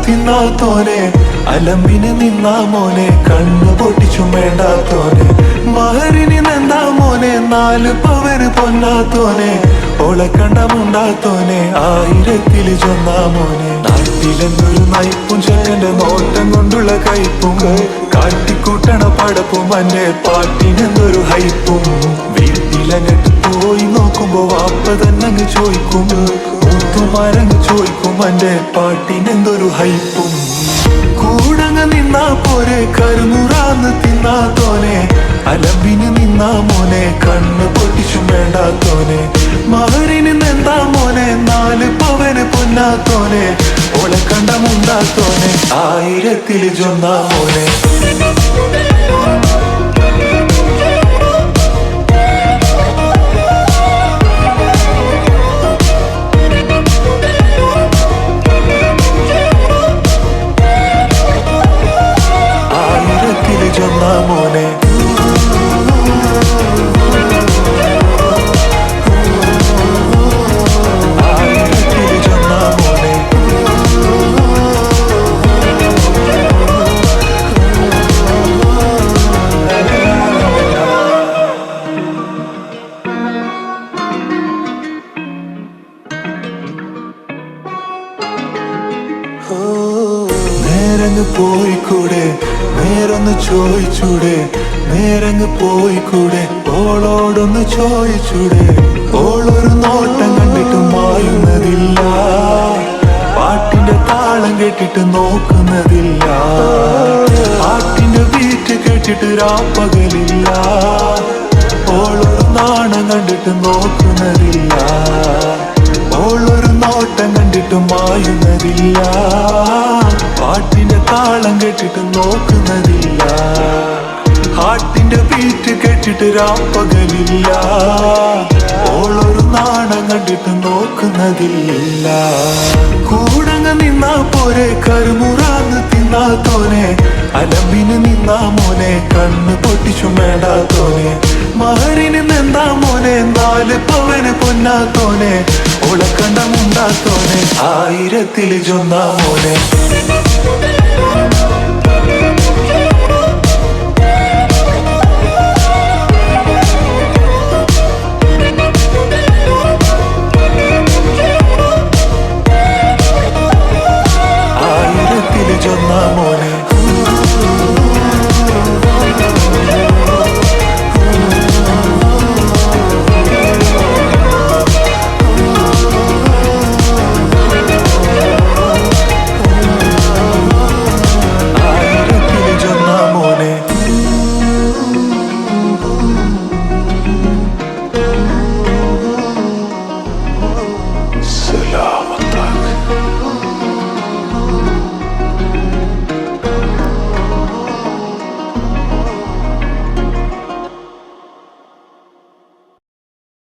തിന്നാത്തോനെ അലമ്പിന് നിന്നാ മോനെ കണ്ണു പൊട്ടിച്ചും വേണ്ടാത്തോനെ മഹറിന് നിന്നാ മോനെ 4 പവന് പൊന്നാത്തോനെ ഓളെ കണ്ടമുണ്ടാത്തോനെ 1000 ചൊന്നാ മോനെ നാട്ടിലെന്നൊരു നയിപ്പും ചെക്കന്റെ നോട്ടം കൊണ്ടുള്ള കയ്പും കാട്ടിക്കൂട്ടണ പടപ്പും അന്റെ പാട്ടിനെന്തൊരു ഹൈപ്പും വീട്ടിലങ്ങട്ട് പോയി നോക്കുമ്പോ വാപ്പ തന്നെ ചോദിക്കും മൂത്തുമാരങ്ങ് ചോദിക്കും അന്റെ പാട്ടിനെന്തൊരു ഹൈപ്പും കൂടങ്ങ് നിന്നാ പോരെ കരുമുറാന്ന് തിന്നാത്തോനെ അലമ്പിന് നിന്നാ മോനെ കണ്ണ് പൊട്ടിച്ചും വേണ്ടാത്തോനെ മഹറിന് നിന്നാ മോനെ 4 പവന് പൊന്നാത്തോനെ ഓളെ കണ്ടമുണ്ടാത്തോനെ 1000 ചൊന്നാ മോനെ ചൊന്നാ മോനെ നേരങ്ങ് പോയിക്കൂടെ നേരൊന്ന് ചോദിച്ചൂടെ നേരങ്ങ് പോയിക്കൂടെ ഓളോടൊന്ന് ചോദിച്ചൂടെ ഓളൊരു നോട്ടം കണ്ടിട്ട് മായുന്നതില്ല പാട്ടിന്റെ താളം കേട്ടിട്ട് നോക്കുന്നതില്ല പാട്ടിന്റെ ബീറ്റ് കേട്ടിട്ട് രാപ്പകലില്ല ഓളൊരു നാണം കണ്ടിട്ട് നോക്കുന്നതില്ല ഓളൊരു നോട്ടം കണ്ടിട്ട് മായുന്നതില്ല പാട്ടിന്റെ താളം കേട്ടിട്ട് നോക്കുന്നതില്ല ഹാട്ടിന്റെ ബീറ്റ് കേട്ടിട്ട് രാപ്പകലില്ല ഓളൊരു നാണം കണ്ടിട്ട് നോക്കുന്നതില്ല കൂടങ്ങ് നിന്നാ പോരെ കരുമുറാന്ന് തിന്നാത്തോനെ അലമ്പിന് നിന്നാ മോനെ കണ്ണ് പൊട്ടിച്ചും വേണ്ടാത്തോനെ മഹറിന് നിന്നാ മോനെ 4 പവന് പൊന്നാത്തോനെ ഓളെ കണ്ടമുണ്ടാത്തോനെ 1000 ചൊന്നാ മോനെ